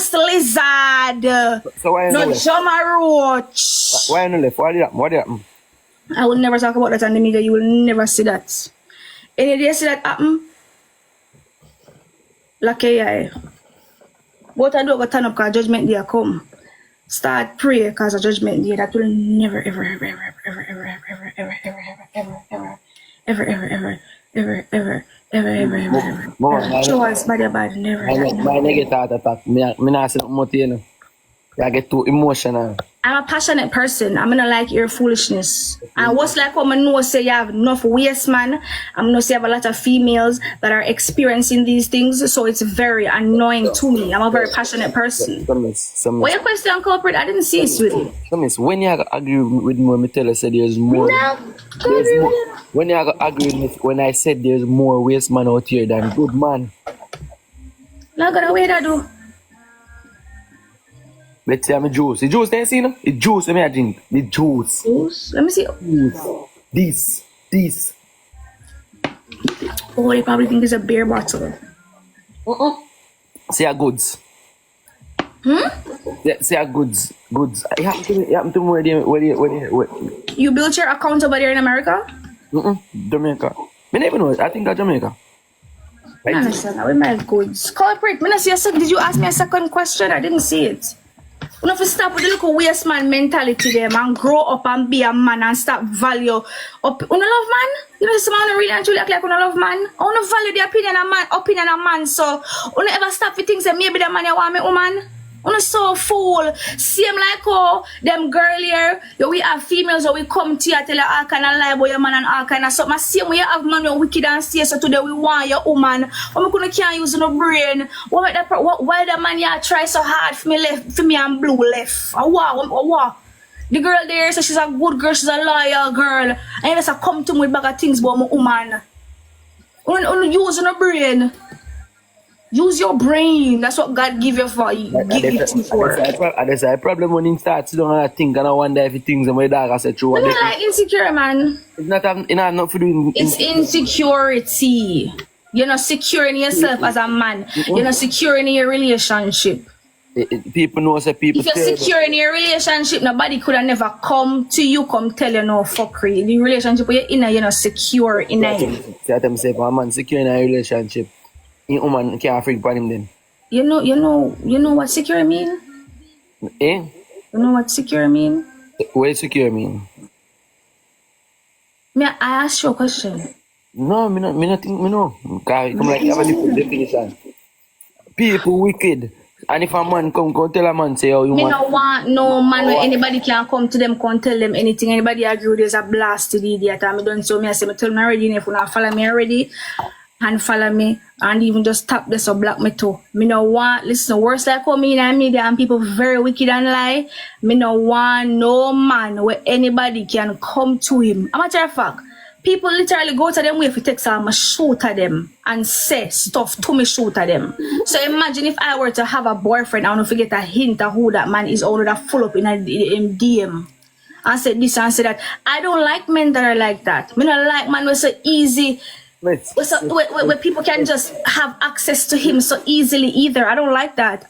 ghost lizard. So why no you left? Jama roach. Why you left? What did happen? What did happen? I will never talk about that on the media. You will never see that. Any day you see that happen, lucky I. What I do go turn up because judgment day come. Start pray because of judgment day. That will never ever ever ever ever ever ever ever ever ever ever ever ever ever ever ever ever ever ever. Show us bad never. My negative heart attack. Me not say nothing, you know. I get too emotional. I'm a passionate person. I'm gonna like your foolishness. And what's like when I know say you have enough waste, man. I'm gonna say you have a lot of females that are experiencing these things, so it's very annoying to me. I'm a very passionate person. What your question, culprit? I didn't see it, sweetie. When you agree with me, when I tell you say there's more. When you agree with me, when I said there's more waste man out here than good man. Not gonna wait, I do. Let's say I'm a juice. The juice, they see, no? The juice, let me drink. The juice. Juice? Let me see. Juice. This. Oh, they probably think it's a beer bottle. Say a goods. Say a goods. Goods. You happen to me where You built your account over there in America? Jamaica. I never know. I think that's Jamaica. I understand that with my goods. Culprit, did you ask me a second question? I didn't see it. You know, if you stop with the little waste man mentality there, man, grow up and be a man and stop value up. You love man? You know, some man really and truly act like you love man. I want to value the opinion of man. So, you ever stop with things that maybe the man you want me, woman? I'm so fool. Same like how them girl here, we have females who we come to you tell you all kind of lie about your man and all kind of stuff. Same way you have man who wicked and stay, so today we want your woman. But we can't use no brain. Why the man you try so hard for me and blue left? Wow. The girl there says she's a good girl, she's a loyal girl. And you just come to me with bag of things about my woman. Use no brain. Use your brain. That's what God give you for. Give it for. There's a problem when you start to don't think and I wonder if you think my dog has a true. It's not like insecure, man. It's not for doing. It's insecurity. You're not secure in yourself as a man. You're not secure in your relationship. People know say people. If you're secure in your relationship, nobody could have never come to you, come tell you no fuckery. The relationship you're in, you're not secure in it. Say them say, a man secure in a relationship. Your woman can't freak upon him then. You know what secure mean? Eh? You know what secure mean? What does secure mean? May I ask you a question? No, me not think me know. Because come like have a different definition. People wicked. And if a man come tell a man say, oh, you want... Me don't want no man where anybody can come to them, come tell them anything. Anybody agree with there's a blasted idiot. And me don't so me I say, me tell me already, if you not follow me already, and follow me, and even just tap this or block me too. Me no want, listen, worse like how me in the media and people very wicked and lie. Me no want no man where anybody can come to him. A matter of fact, people literally go to them way if you take some shoot at them and say stuff to me shoot at them. So imagine if I were to have a boyfriend, I don't forget a hint of who that man is, or that full up in a DM. And say this and say that. I don't like men that are like that. Me not like man who so easy. Where people can just have access to him so easily either. I don't like that.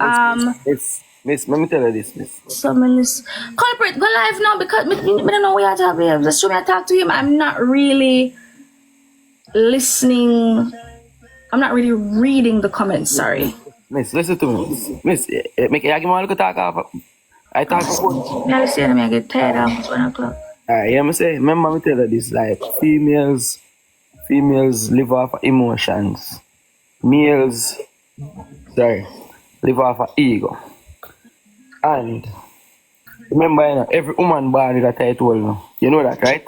Miss, let me tell you this, miss. So, miss, culprit, go live now because me don't know where to have him. Just show me I talk to him. I'm not really listening. I'm not really reading the comments. Sorry. Miss, listen to me. Miss, make you give me a look at talk. I talk about. Yeah, listen, I get tired after 1 o'clock. Alright, yeah, me say, remember me tell you this, like females live off of emotions. Males, live off of ego. And remember, you know, every woman born with a title now. You know that, right?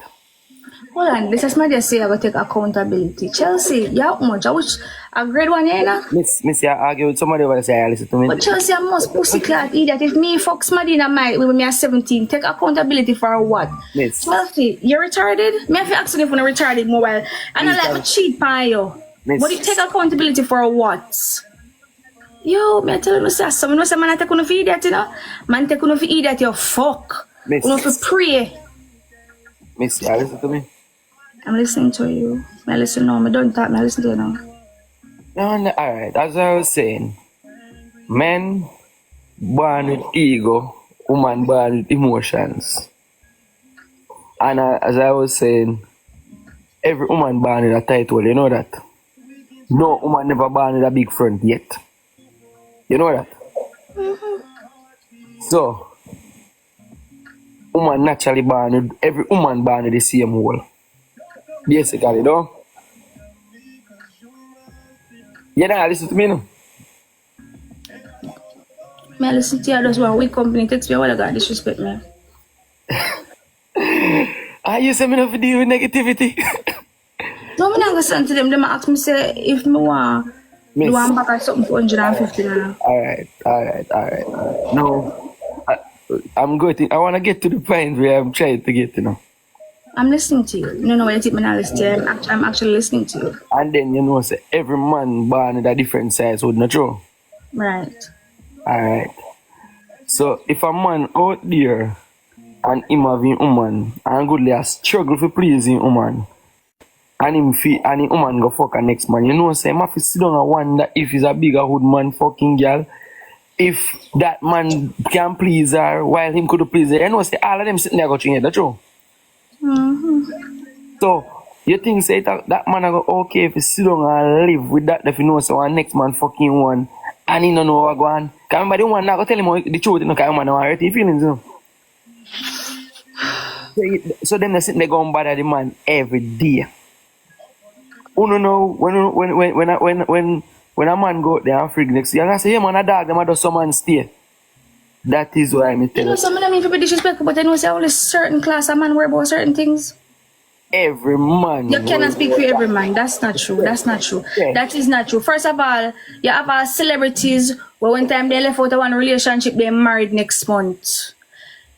Hold on, this is my just say I go take accountability. Chelsea, yeah, much. I wish a grade one, you know? Miss, I argue with somebody over say I listen to me. But Chelsea, I must pussycat idiot. If me fuck somebody in a mind with me at 17, take accountability for what? Miss. Chelsea, you're retarded? Me have to ask you if you're retarded mobile. And I like to cheat by you. Miss. But you take accountability for what? Yo, me tell you, say something. No say man take you for idiot, you know? Man take you for idiot, you fuck. Miss. You for pray. Miss, you listen to me? I'm listening to you. I listen now. I don't talk. I listen to you now. No, alright, as I was saying, men born with ego, woman born with emotions. And as I was saying, every woman born with a title, you know that? No woman never born with a big front yet. You know that? So, woman naturally born with, every woman born with the same hole. Basically, though. You don't listen to me, no? Me listen to you, just one weak company text me, what I got disrespect me. You say me not to deal with negativity. No, me not go send to them. Them ask me say if me want Miss. do one back or something for $150. Alright. No, I'm going. I want to get to the point where I'm trying to get, you know. I'm listening to you. No, why you think me not listen to you? I'm actually listening to you. And then, you know, say every man born with a different size, would not true? Right. Alright. So, if a man out there and him having woman and goodly a struggle for pleasing woman and him feel and him woman go fuck a next man, you know, say him have to sit down and wonder if he's a bigger hood man fucking girl, if that man can please her while him could please her. You know, say all of them sitting there go through that's true. So, you think say that man go okay if he sit down and live with that if you know so one next man fucking one and he don't know what go on. Cause remember the one not go tell him the truth, you know, cause man don't hurt his feelings, you know. So then they sit there go and bother the man every day. You know when a man go out there and freak next year, and I say, hey man, a dog, them a do some man stay. That is why I'm telling You know, some of them mean to be disrespectful, but I know say only certain class of man worry about certain things. every man. You cannot speak for every man. That's not true. That's not true. Yeah. That is not true. First of all, you have celebrities where one time they left out of one relationship, they married next month.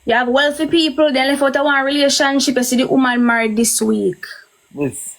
You have wealthy people, they left out of one relationship, you see the woman married this week. Yes.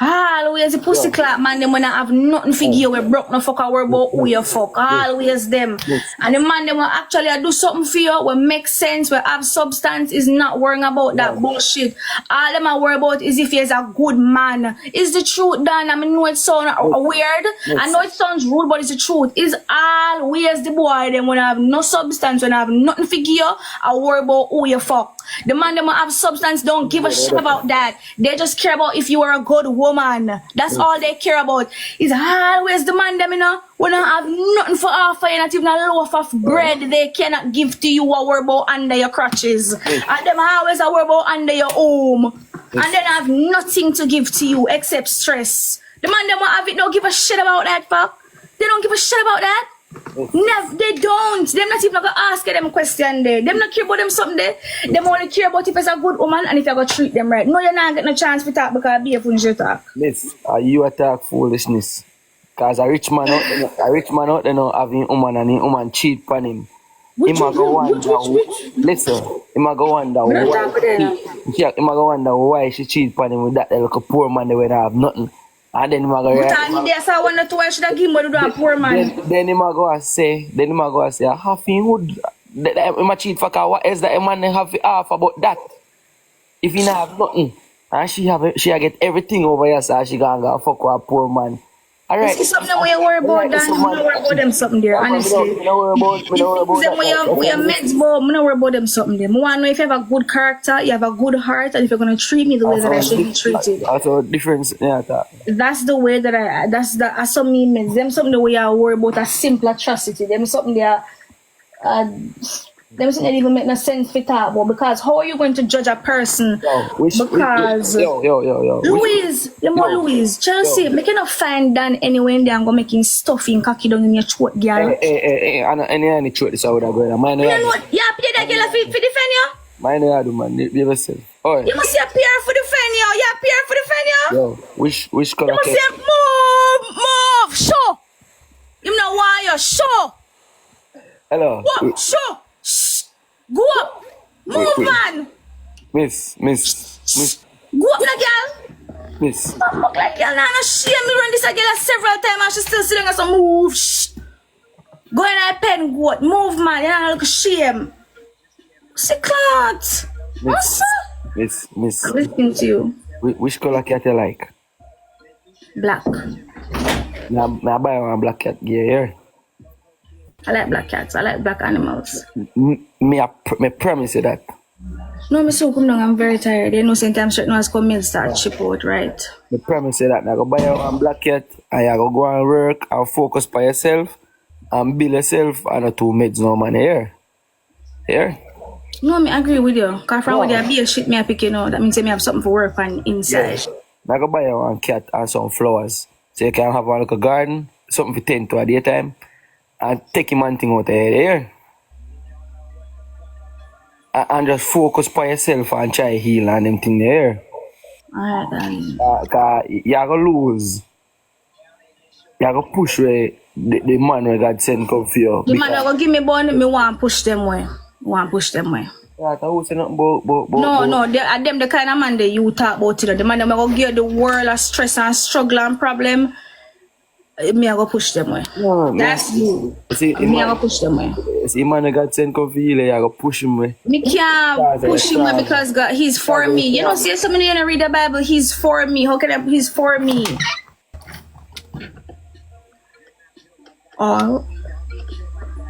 Always the pussy clap man, them when I have nothing for you, we broke no fuck I worry about who you fuck. Always them. And the man them will actually do something for you, will make sense, will have substance, is not worrying about that bullshit. All them are worry about is if he is a good man. Is the truth, Dan? I mean, know it sounds weird. I know it sounds rude, but it's the truth. Is always the boy them when I have no substance, when I have nothing for you, I worry about who you fuck. The man them will have substance, don't give a shit about that. They just care about if you are a good woman. That's all they care about. Is always the man them, you know, when I have nothing for offer, you not even a loaf of bread they cannot give to you or worry about under your crutches. And them always a worry about under your home. And then have nothing to give to you except stress. The man them will have it, don't give a shit about that, fuck. They don't give a shit about that. Never, they don't. Them not even gonna ask them question there. Them not care about them something there. Them only care about if it's a good woman and if you're gonna treat them right. No, you're not getting a chance to talk because be a funny talk. Miss, you attack foolishness. Cause a rich man out there now having woman and his woman cheat on him. He might go wonder. Listen, he might go wonder why she cheat on him with that little poor man that would have nothing. And then he might go. I wonder why should I give him to a poor man. Then he might go and say, half him would. He might cheat for car. What else that a man have to half about that? If he not have nothing, and she get everything over here, so she gonna fuck with a poor man. Alright. This is something where you worry about, Dan. You don't worry about them something there, honestly. Me don't worry about Them where your meds, but I don't worry about them something there. I want to know if you have a good character, you have a good heart, and if you're going to treat me the way that I should be treated. That's a difference. Yeah, that's the way that that's some me meds. Them something the way I worry about a simple atrocity. Them something there. Them something that even make no sense for talk about, because how are you going to judge a person? Because Louise, Louise, Chelsea, make enough find Dan anyway and I'm gonna make him stuffing cocky down in your throat, girl. Any throat this I would have gone. Mine you know what? You pay that girl for defend you? Mine I do, man. You ever say? Oh, you must see a pair for defend you. You appear for defend you. Yo, which color? You must say move, show. You know why you show. Hello. What? Show. Go up! Move, man! Miss. Go up, na girl! Miss. Fuck like girl, nah, no shame. Me run this girl several times and she still sitting as a move. Shh. Go in a pen, go up. Move, man. You don't look shame. See, clout. Miss. I'm listening to you. Which color cat you like? Black. Now buy one black cat gear here. I like black cats. I like black animals. Me promise you that. No, me so come down. I'm very tired. You know, sometimes certain ones come in start chip out, right? Me promise you that. I go buy you one black cat and you go and work and focus by yourself and build yourself and a 2 meds no man here. Here? No, me agree with you. Cause from No. with your beer shit me I pick, you know, that means me have something for work on inside. I go buy you one cat and some flowers. So you can have a little garden, something for 10 to a daytime, and take him and thing out of here. And just focus by yourself and try heal and them thing there. Alright, darling. Cause you're gonna lose. You're gonna push where the man where God send come for you. The man that go give me bun, me want push them way. Want push them way. Yeah, I say nothing No, them the kind of man that you talk about, you know. The man that go give the world a stress and struggle and problem. Me I go push them way. No, That's you. See, Me I go push them way. see, man, I got sent come for you, you go push him way. Me can't push him way because God, he's for me. You know, see somebody when you read the Bible, he's for me. How can I? He's for me. Oh,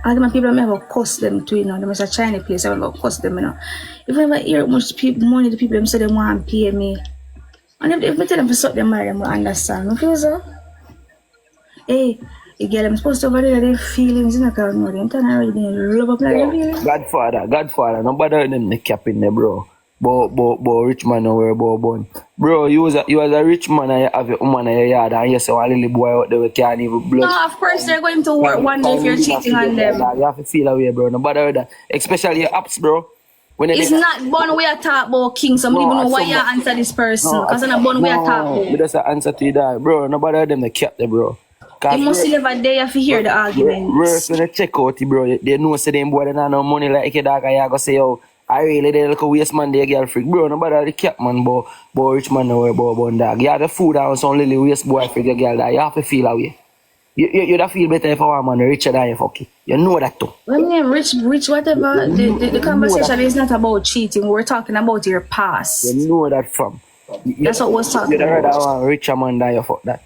all my people may have cost them too, you know. They must have China place. I will cost them, you know. If I ever hear much people, money the people them say they want to pay me, and if I tell them to suck them money, them will understand. Okay, so. Hey, you get them supposed to over there, their feelings, you know, because no, them turn already been love up like their feelings. Godfather, nobody them the cap in there, bro. But rich man over bone. Bro, you was a rich man and you have your woman in your yard and you say one little boy out there we can't even blood. No, of course they're going to work one day if you're cheating on them. You have to feel away, bro. Nobody with that. Especially your apps, bro. When It's not born we are talk about king, so I don't even know why you answer this person. Because I'm not born we are talk We about. just answer to that, bro. Nobody of them the cap there, bro. You must live a day if you hear the arguments. Worse when they check out, bro. They know say them boy they not no money like your dog and you go say, yo, I really they look a waste man they girl freak. Bro, nobody the cap man, but rich man no worry about dog. You have the food and some little waste boy freak your girl that you have to feel away. You don't feel better if a woman richer than you fuck it. You know that too. When me rich, whatever, the conversation is not about cheating. We're talking about your past. You know that from. That's what we're talking You don't heard that about. one richer man than you fuck that.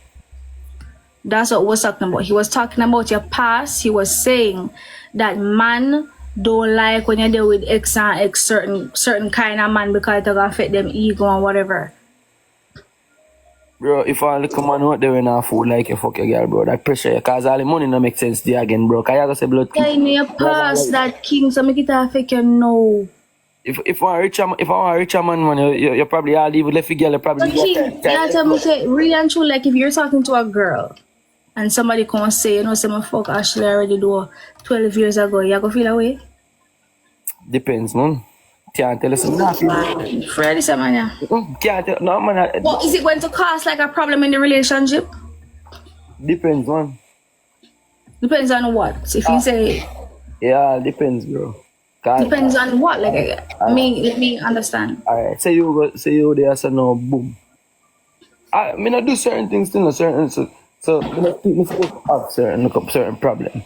That's what we're talking about. He was talking about your past. He was saying that man don't like when you deal with X and X certain kind of man because it gonna affect them ego and whatever. Bro, if I look a man out there when I fool like you fuck your girl, bro, that pressure you cause all the money no make sense to you again, bro. Cause you gotta say blood. Tell me your past that king, so make it affect you now. If I reach a man, you probably all leave left girl, you probably. But king, yeah, tell me say really and true, like if you're talking to a girl and somebody come and say, you know, say my fuck Ashley already do 12 years ago, you go feel away? Depends, man. Can't tell us nothing. Freddy said, man, yeah. Can't tell, no, man. But is it going to cause like a problem in the relationship? Depends, man. Depends on what. If you say Yeah, depends, bro. depends on what, like let me understand. Alright, say you there, so no, boom. I not do certain things still, certain so me supposed to have certain problem.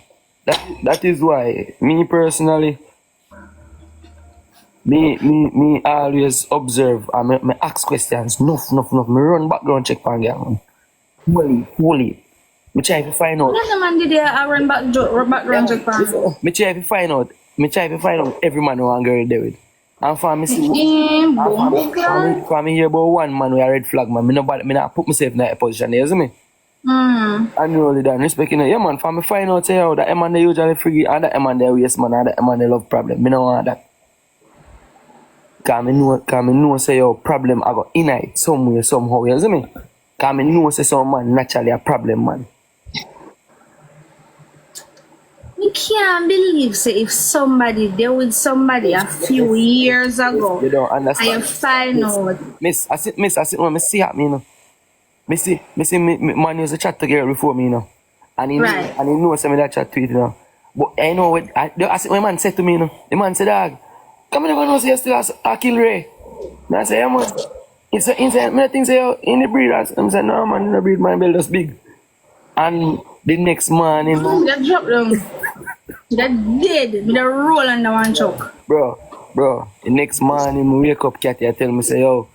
That is why me personally. Me always observe and me ask questions. Enough. Me run background check on girl. Holy. Me try to find out. What the man did there run background check on? Me try to find out every man who want girl there with. And for me see for me hear about one man with a red flag man. Me not put myself in that position, you see me? I know only that respecting it. Yeah man, for me find out say how that man they usually free and that man they waste man and that man they love problem. Me no want that. Cause me know say your problem I got in it somewhere, somehow, you see me? Cause me know say some man naturally a problem man. You can't believe say if somebody there with somebody a few years ago You don't understand. and you find out. Miss, I sit when me see at me, you know. Me see man used to chat to girl before me, you know. And he Right. know say me that chat to it, you know. But I know what I see when man said to me, you know. The man said, dog, come never know say you still a kill Ray. And I say, yeah man. He said, me think say you in the breed. I said, no man, in the breed man build us big. And the next morning, That drop them. That dead. With a roll under one choke. bro, the next morning me wake up cat, you tell me say, yo,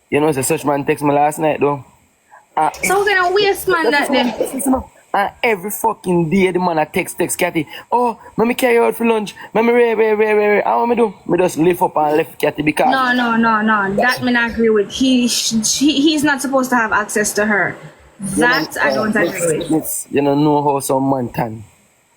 you know say such man text me last night though. So how can a waste man that then? And every fucking day the man a text Cathy. Oh, let me carry you out for lunch. Let me how want me do? Me just lift up and left Cathy because No. That me not agree with. He's not supposed to have access to her. That I don't agree with. You know how some man can.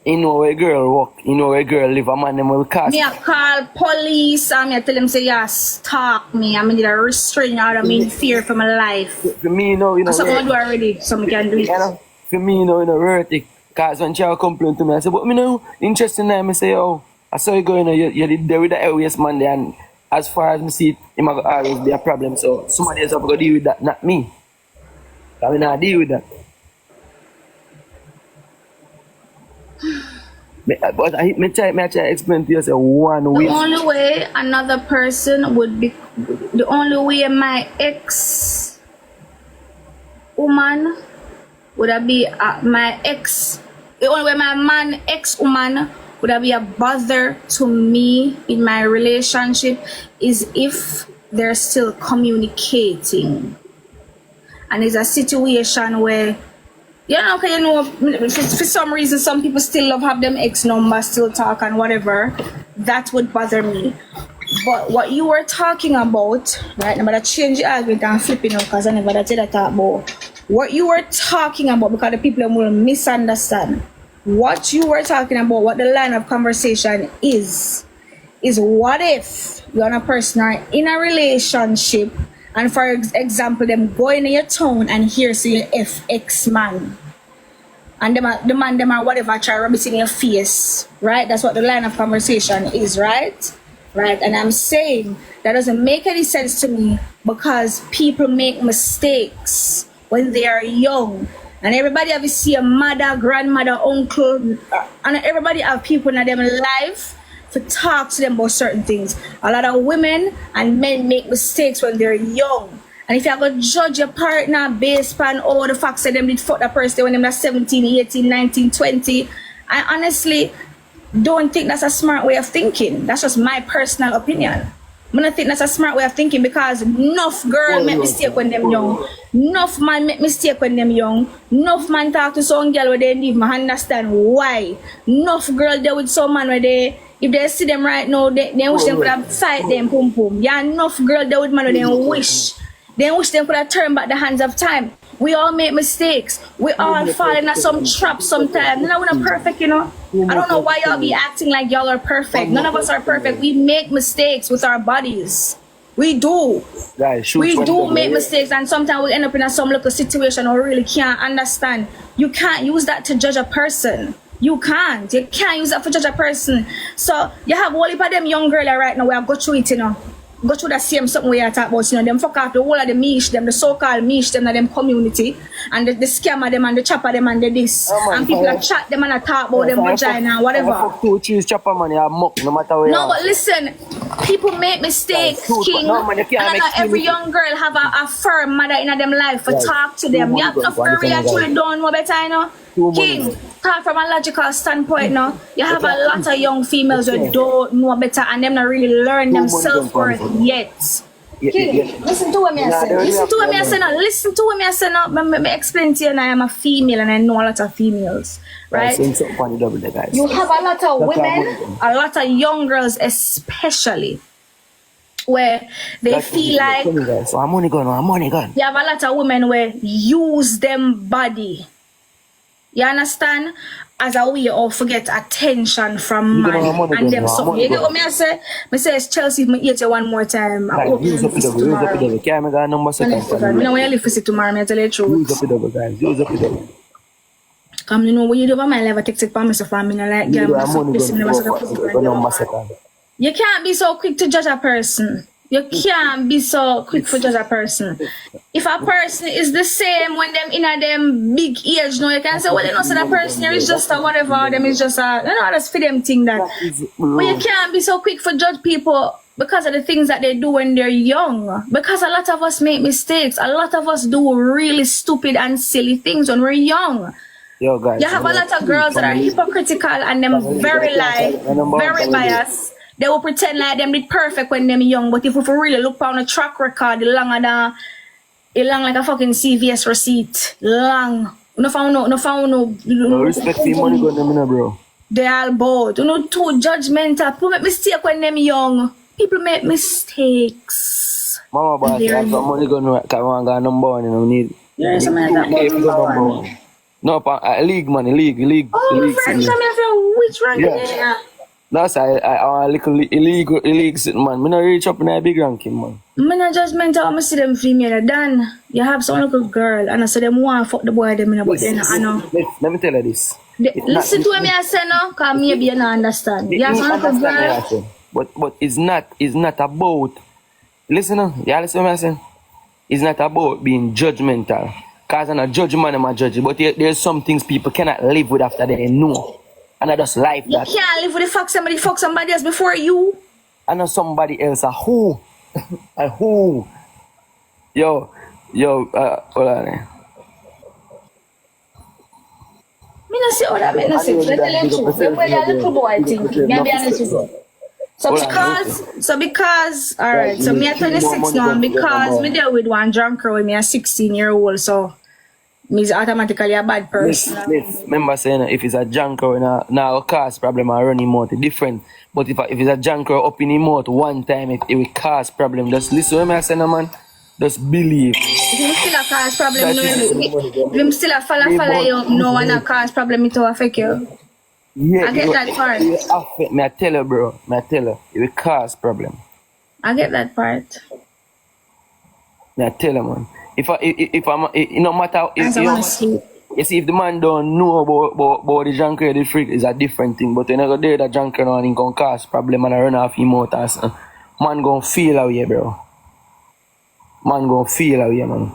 You know where girl walk, you know where girl live, a man them will cast. Me a call police and me a tell them say yeah, stalk me. I mean need a restraint order, I mean fear for my life. For me, you know, so I do already, so I can do it. You know, for me, you know, worth it. Cause when she complain to me, I say, but me know, interesting now, I say, oh, I saw you going, you're there with the airways man there, and as far as me see it, it might always be a problem. So somebody else have to deal with that, not me. I mean, I deal with that. But I try to explain to you, say, one way. The only way another person would be, the only way my ex woman would have be my ex, the only way my man ex woman would have be a bother to me in my relationship is if they're still communicating. And it's a situation where for some reason some people still love have them ex number, still talk and whatever. That would bother me. But what you were talking about, right? I'm gonna change the argument and flip it now because I never did that talk about. What you were talking about, because the people will misunderstand. What you were talking about, what the line of conversation is what if you're a person are in a relationship and for example them going in your town and here see your FX man. And the man them are whatever try rub it in your face, right? That's what the line of conversation is, right? Right, and I'm saying that doesn't make any sense to me because people make mistakes when they are young. And everybody have to see a mother, grandmother, uncle, and everybody have people in their life to talk to them about certain things. A lot of women and men make mistakes when they're young. And if you have to judge your partner based on all the facts that them did fuck that person when them are 17, 18, 19, 20, I honestly don't think that's a smart way of thinking. That's just my personal opinion. I don't think that's a smart way of thinking because enough girl make mistake when them young. Enough man make mistake when them young. Enough man talk to some girl where they leave. I understand why. Enough girl there with some man where they, if they see them right now, they wish them could have fight them pum pum. Yeah, enough girl there with man where they wish. They wish them could have turned back the hands of time. We all make mistakes. We all fall into some trap sometimes. None of us are perfect, you know. I don't know why y'all be acting like y'all are perfect. None of us are perfect. We make mistakes with our bodies. We do. We do make mistakes, and sometimes we end up in some little situation where we really can't understand. You can't use that to judge a person. You can't. You can't use that for judge a person. So you have all of them young girls right now. We have got through it, you know. Go through the same something we are talking about, you know, them fuck off the whole of the mish, them the so-called mish, them and them community, and the scammer them and the chopper them and the this, and people that chat them and talk about them vagina and whatever. Fuck 2 cheese chopper man, you muck no matter where. No, but listen, people make mistakes, King, and I know every young girl have a firm mother in them life for talk to them. You have enough girl actually don't know better, you know. King, talk from a logical standpoint now. You have a lot of young females who don't know better and them not really learn themselves worth yet. King, listen to what me I say. Listen to what me I say now. Listen to what me I say now. Me explain to you now. I am a female and I know a lot of females. Right? You have a lot of women, a lot of young girls especially, where they feel like so I'm only gone. You have a lot of women where use them body. You understand? As a way of forget attention from man and them something. You get what I say? I say it's Chelsea, I eat you one more time. I hope you listen tomorrow. I when you listen tomorrow, I tell you the truth. Come, you know, when you do my life, I take for myself, I'm like, you can't be so quick to judge a person. You can't be so quick for judge a person. If a person is the same when them in them big age, no, you can say, well, you know, so that person here is just a whatever, them is just a, you know, that's for them thing that. But you can't be so quick for judge people because of the things that they do when they're young. Because a lot of us make mistakes. A lot of us do really stupid and silly things when we're young. Yo, guys, you have a lot of girls that are hypocritical and them very very biased. They will pretend like them did perfect when them young, but if we really look on a track record, it long like a fucking CVS receipt. Long. No found no. No respect for money gun them, you know, bro. They all both. You know, too judgmental. People make mistake when them young. People make mistakes. Mama boss, They're- that's some money gun right, 'cause one got number one, you know, need. Yeah, some of that Careful number number one. one. No, league money, league. Oh, my league friend, sitting. some of you which rank Yeah. yeah. That's I little illegal sitting, man. Me not reach up in a big ranking, man. I'm not judgmental. I'm see them female. Dan, you have some little girl, and I say them want fuck the boy them, but then I know. Let me tell you this. Listen to me, I say no, cause maybe you don't understand. You have some little girl. But it's not about. Listen, you listen to me, I say. It's not about being judgmental. Cause I'm a judge man, I'm a judge. But there's some things people cannot live with after they know. And I just like You that. can't live with the fuck somebody else before you. I know somebody else a who. A who. Yo, hold on. Me not say all that, me not say. Let tell you truth. The way that little boy think. Me be honest with you. So because, alright, so me at 26 now, and because me deal with one drunk girl with me a 16-year-old, so me's automatically a bad person. Remember saying if it's a junker now cause problem and run him out different. But if it's a junker up in him out one time it will cause problem. Just listen to me I say no man. Just believe. If him still a cause problem, if him still a follow you, no one a cause problem, it will affect you. Yeah, I get that part. It will affect me, I tell you, bro. I tell you, it will cause problem. I get that part. I tell you, man. If I'm, it no matter if As I wanna sleep. you see, if the man don't know about the junker, the freak is a different thing. But when I go there, the junker and he gonna cause problem and I run off him out and man gonna feel away, bro. Man gonna feel away, man.